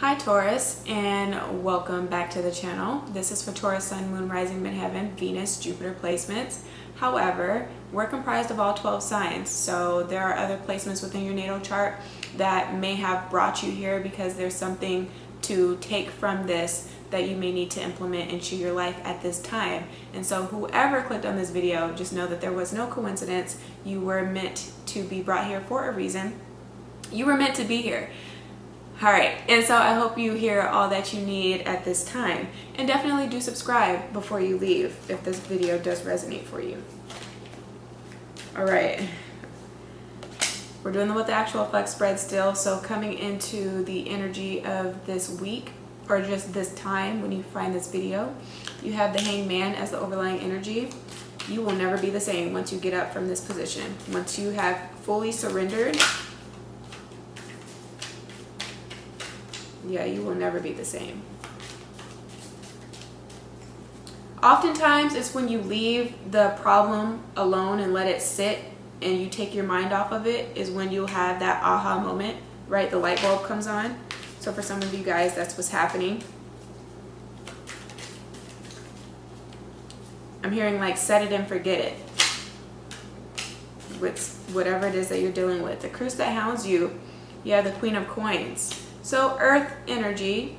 Hi Taurus, and welcome back to the channel. This is for Taurus, Sun, Moon, Rising, Midheaven, Venus, Jupiter placements. However, we're comprised of all 12 signs, so there are other placements within your natal chart that may have brought you here because there's something to take from this that you may need to implement into your life at this time. And so whoever clicked on this video, just know that there was no coincidence. You were meant to be brought here for a reason. You were meant to be here. All right, and so I hope you hear all that you need at this time, and definitely do subscribe before you leave if this video does resonate for you. All right, we're doing what the actual flex spread still. So coming into the energy of this week, or just this time when you find this video, you have the Hangman as the overlying energy. You will never be the same once you get up from this position. Once you have fully surrendered, yeah, you will never be the same. Oftentimes, it's when you leave the problem alone and let it sit and you take your mind off of it is when you'll have that aha moment, right? The light bulb comes on. So for some of you guys, that's what's happening. I'm hearing like set it and forget it. With whatever it is that you're dealing with. The Cruise that hounds you, you have the Queen of Coins. So earth energy,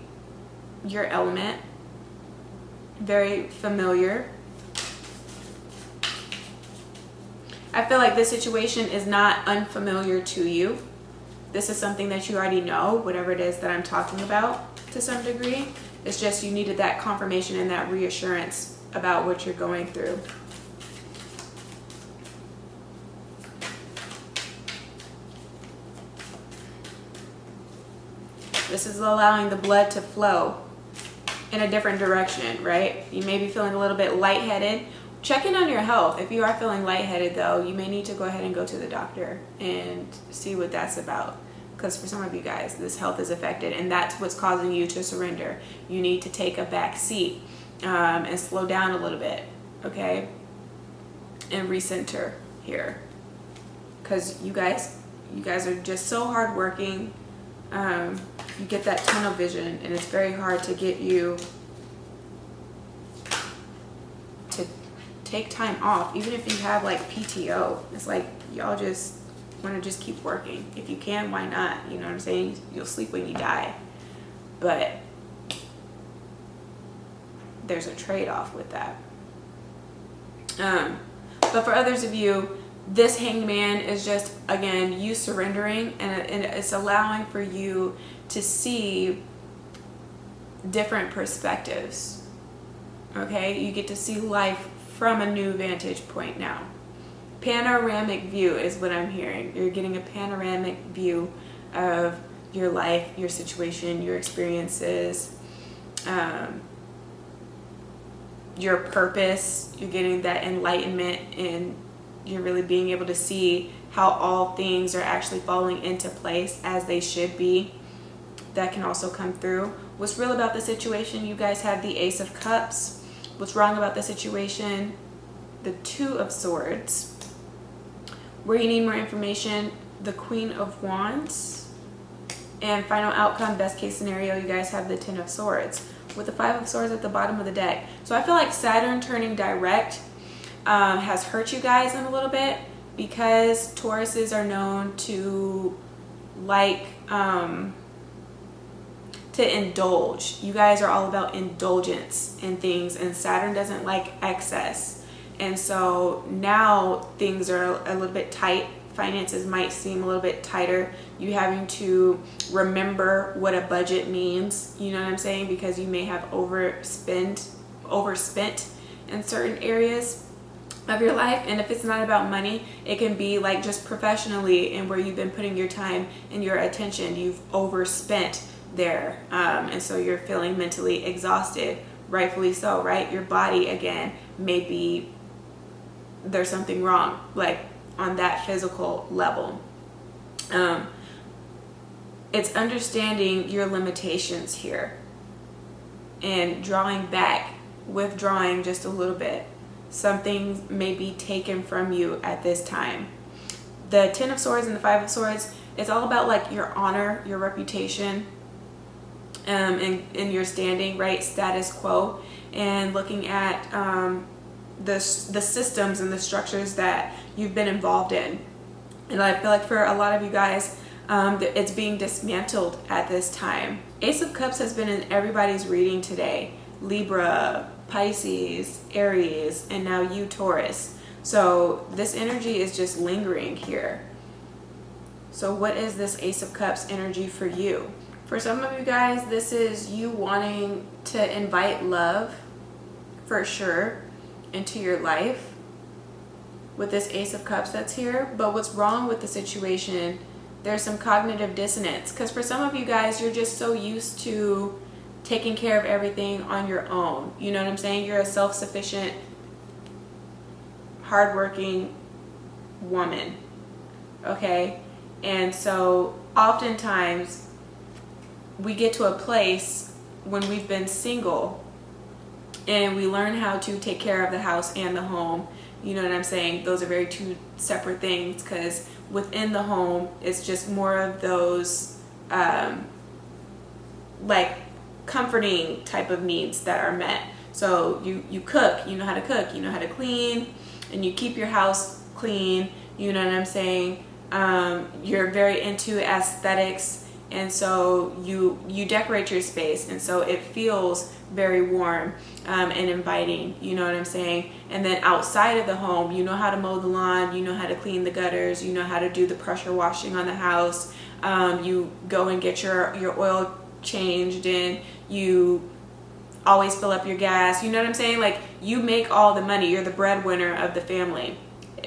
your element, very familiar. I feel like this situation is not unfamiliar to you. This is something that you already know, whatever it is that I'm talking about to some degree. It's just you needed that confirmation and that reassurance about what you're going through. This is allowing the blood to flow in a different direction, right? You may be feeling a little bit lightheaded. Check in on your health. If you are feeling lightheaded though, you may need to go ahead and go to the doctor and see what that's about. Because for some of you guys, this health is affected and that's what's causing you to surrender. You need to take a back seat and slow down a little bit, okay? And recenter here. Because you guys are just so hardworking. You get that tunnel vision and it's very hard to get you to take time off, even if you have like PTO. It's like y'all just want to just keep working. If you can, why not? You know what I'm saying? You'll sleep when you die, but there's a trade-off with that. But for others of you, this Hangman is just, again, you surrendering, and it's allowing for you to see different perspectives, okay? You get to see life from a new vantage point now. Panoramic view is what I'm hearing. You're getting a panoramic view of your life, your situation, your experiences, your purpose. You're getting that enlightenment, and you're really being able to see how all things are actually falling into place as they should be. That can also come through. What's real about the situation? You guys have the Ace of Cups. What's wrong about the situation? The Two of Swords. Where you need more information, the Queen of Wands. And final outcome, best case scenario, you guys have the Ten of Swords with the Five of Swords at the bottom of the deck. So I feel like Saturn turning direct has hurt you guys in a little bit, because Tauruses are known to like to indulge. You guys are all about indulgence in things, and Saturn doesn't like excess. And so now things are a little bit tight. Finances might seem a little bit tighter. You having to remember what a budget means, you know what I'm saying? Because you may have overspent in certain areas of your life. And if it's not about money, it can be like just professionally and where you've been putting your time and your attention. You've overspent there, and so you're feeling mentally exhausted, rightfully so, right? Your body, again, maybe there's something wrong, like on that physical level. It's understanding your limitations here and drawing back, withdrawing just a little bit. Something may be taken from you at this time. The Ten of Swords and the Five of Swords, it's all about like your honor, your reputation, in your standing, right? Status quo, and looking at the systems and the structures that you've been involved in. And I feel like for a lot of you guys, it's being dismantled at this time. Ace of Cups has been in everybody's reading today. Libra, Pisces, Aries, and now you, Taurus. So this energy is just lingering here. So what is this Ace of Cups energy for you? For some of you guys, this is you wanting to invite love, for sure, into your life with this Ace of Cups that's here. But what's wrong with the situation, there's some cognitive dissonance. Because for some of you guys, you're just so used to taking care of everything on your own. You know what I'm saying? You're a self-sufficient, hardworking woman, okay? And so oftentimes we get to a place when we've been single and we learn how to take care of the house and the home. You know what I'm saying? Those are very two separate things, because within the home, it's just more of those like comforting type of needs that are met. So you cook, you know how to cook, you know how to clean, and you keep your house clean. You know what I'm saying? You're very into aesthetics, and so you decorate your space, and so it feels very warm and inviting. You know what I'm saying? And then outside of the home, you know how to mow the lawn, you know how to clean the gutters, you know how to do the pressure washing on the house. You go and get your oil changed, and you always fill up your gas. You know what I'm saying? Like, you make all the money. You're the breadwinner of the family,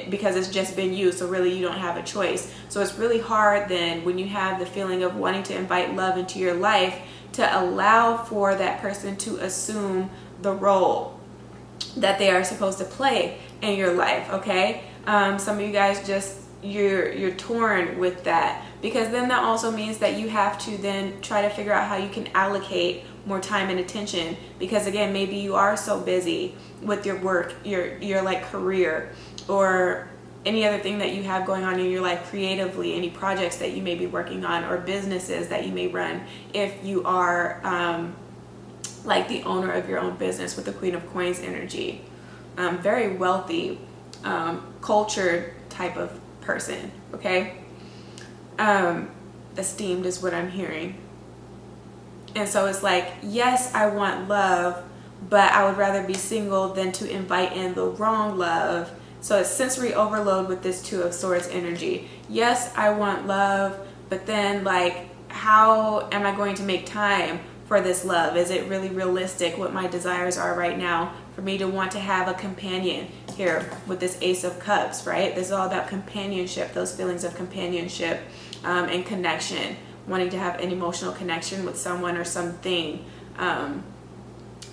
because it's just been you, so really you don't have a choice. So it's really hard then, when you have the feeling of wanting to invite love into your life, to allow for that person to assume the role that they are supposed to play in your life, okay? Some of you guys just, you're torn with that, because then that also means that you have to then try to figure out how you can allocate more time and attention, because again, maybe you are so busy with your work, your like career, or any other thing that you have going on in your life creatively, any projects that you may be working on, or businesses that you may run, if you are like the owner of your own business with the Queen of Coins energy. Very wealthy, cultured type of person, okay? Esteemed is what I'm hearing. And so it's like, yes, I want love, but I would rather be single than to invite in the wrong love. So it's sensory overload with this Two of Swords energy. Yes, I want love, but then like, how am I going to make time for this love? Is it really realistic what my desires are right now for me to want to have a companion here with this Ace of Cups, right? This is all about companionship, those feelings of companionship and connection, wanting to have an emotional connection with someone or something.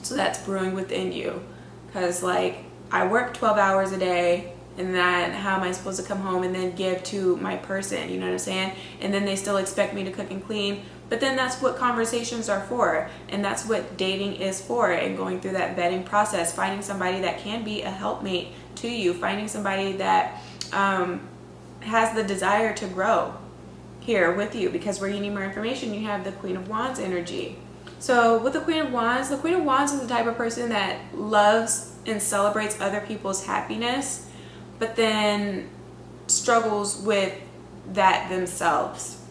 So that's brewing within you, because like, I work 12 hours a day, and then how am I supposed to come home and then give to my person? You know what I'm saying? And then they still expect me to cook and clean. But then that's what conversations are for, and that's what dating is for, and going through that vetting process, finding somebody that can be a helpmate to you, finding somebody that has the desire to grow here with you, because where you need more information, you have the Queen of Wands energy. So with the Queen of Wands is the type of person that loves and celebrates other people's happiness, but then struggles with that themselves,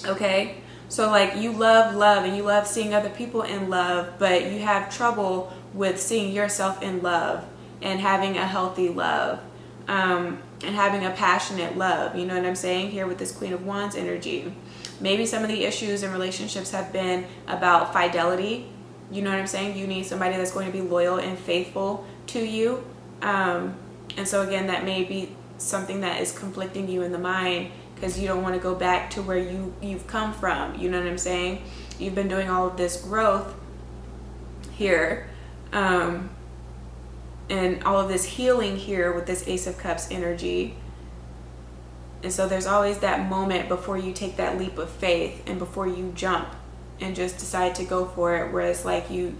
okay? So like, you love love and you love seeing other people in love, but you have trouble with seeing yourself in love and having a healthy love, and having a passionate love. You know what I'm saying? Here with this Queen of Wands energy. Maybe some of the issues in relationships have been about fidelity. You know what I'm saying? You need somebody that's going to be loyal and faithful to you. And so again, that may be something that is conflicting you in the mind, because you don't want to go back to where you've come from. You know what I'm saying? You've been doing all of this growth here, and all of this healing here with this Ace of Cups energy. And so there's always that moment before you take that leap of faith, and before you jump and just decide to go for it, where it's like you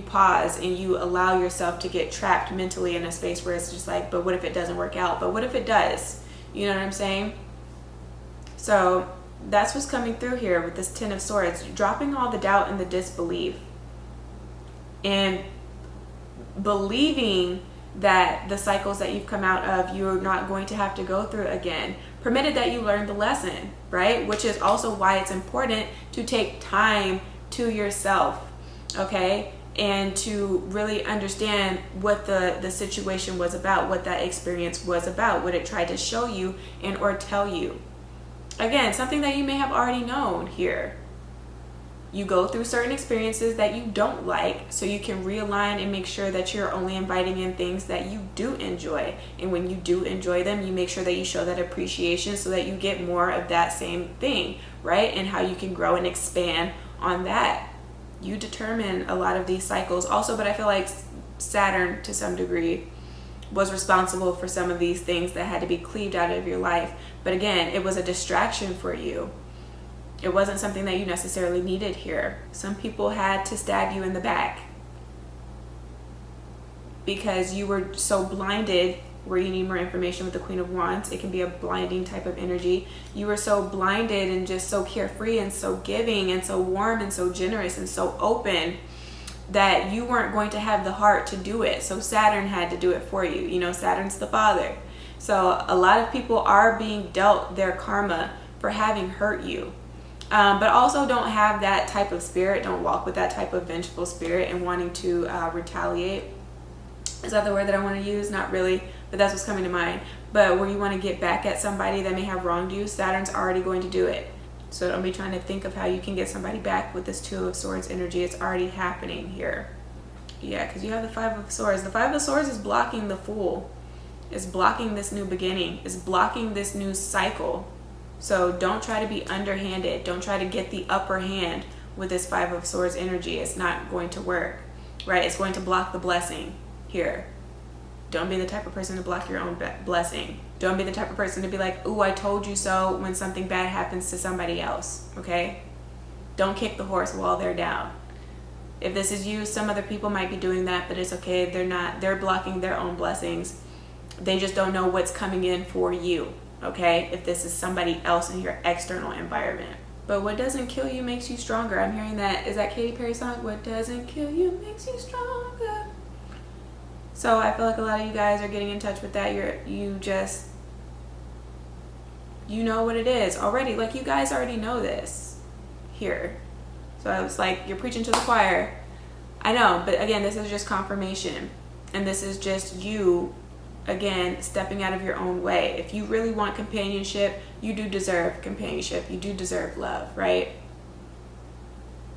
pause and you allow yourself to get trapped mentally in a space where it's just like, but what if it doesn't work out? But what if it does? You know what I'm saying? So That's what's coming through here with this Ten of Swords. Dropping all the doubt and the disbelief. And believing that the cycles that you've come out of, you're not going to have to go through again. Permitted that you learned the lesson, right? Which is also why it's important to take time to yourself, okay? And to really understand what the situation was about, what that experience was about, what it tried to show you and or tell you. Again, something that you may have already known here. You go through certain experiences that you don't like so you can realign and make sure that you're only inviting in things that you do enjoy. And when you do enjoy them, you make sure that you show that appreciation so that you get more of that same thing, right? And how you can grow and expand on that. You determine a lot of these cycles also, but I feel like Saturn to some degree was responsible for some of these things that had to be cleaved out of your life. But again, it was a distraction for you. It wasn't something that you necessarily needed here. Some people had to stab you in the back because you were so blinded, where you need more information with the Queen of Wands. It can be a blinding type of energy. You were so blinded and just so carefree and so giving and so warm and so generous and so open that you weren't going to have the heart to do it. So Saturn had to do it for you. You know, Saturn's the father. So a lot of people are being dealt their karma for having hurt you. But also don't have that type of spirit. Don't walk with that type of vengeful spirit and wanting to retaliate. Is that the word that I want to use? Not really, but that's what's coming to mind. But where you want to get back at somebody that may have wronged you, Saturn's already going to do it. So don't be trying to think of how you can get somebody back with this Two of Swords energy. It's already happening here. Yeah, because you have the Five of Swords. The Five of Swords is blocking the Fool. It's blocking this new beginning. It's blocking this new cycle. So don't try to be underhanded. Don't try to get the upper hand with this Five of Swords energy. It's not going to work, right? It's going to block the blessing here. Don't be the type of person to block your own blessing. Don't be the type of person to be like, ooh, I told you so when something bad happens to somebody else, okay? Don't kick the horse while they're down. If this is you, some other people might be doing that, but it's okay. They're blocking their own blessings. They just don't know what's coming in for you. Okay, if this is somebody else in your external environment. But what doesn't kill you makes you stronger. I'm hearing that. Is that Katy Perry's song? What doesn't kill you makes you stronger. So I feel like a lot of you guys are getting in touch with that. You know what it is already. Like, you guys already know this here. So I was like, you're preaching to the choir. I know, but again, this is just confirmation. And this is just you, again, stepping out of your own way. If you really want companionship, you do deserve companionship. You do deserve love, right?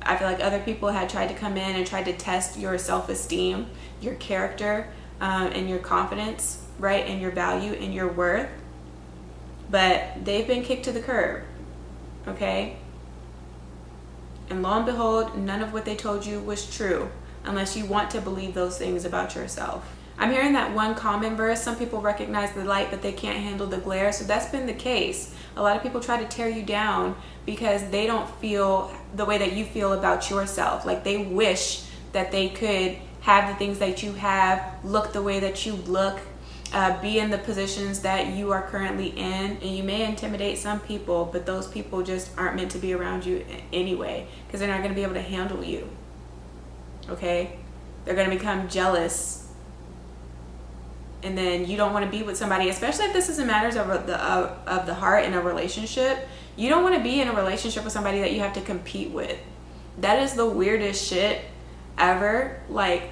I feel like other people had tried to come in and tried to test your self-esteem, your character, and your confidence, right? And your value and your worth. But they've been kicked to the curb, okay? And lo and behold, none of what they told you was true, unless you want to believe those things about yourself. I'm hearing that one common verse. Some people recognize the light, but they can't handle the glare. So that's been the case. A lot of people try to tear you down because they don't feel the way that you feel about yourself. Like, they wish that they could have the things that you have, look the way that you look, be in the positions that you are currently in. And you may intimidate some people, but those people just aren't meant to be around you anyway, because they're not going to be able to handle you. Okay? They're going to become jealous. And then you don't want to be with somebody, especially if this is in matters of the heart in a relationship. You don't want to be in a relationship with somebody that you have to compete with. That is the weirdest shit ever. Like,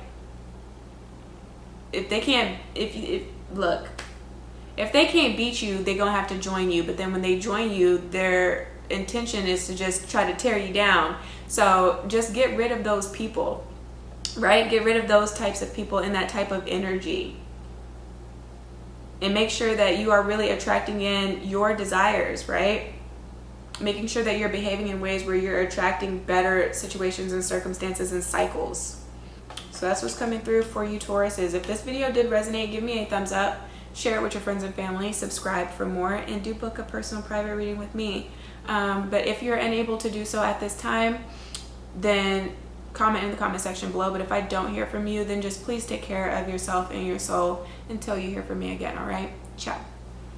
if they can't beat you, they're gonna have to join you. But then when they join you, their intention is to just try to tear you down. So just get rid of those people, right? Get rid of those types of people and that type of energy. And make sure that you are really attracting in your desires, right? Making sure that you're behaving in ways where you're attracting better situations and circumstances and cycles. So that's what's coming through for you, Tauruses. If this video did resonate, give me a thumbs up, share it with your friends and family, subscribe for more, and do book a personal private reading with me. But if you're unable to do so at this time, then comment in the comment section below. But if I don't hear from you, then just please take care of yourself and your soul until you hear from me again. All right, ciao.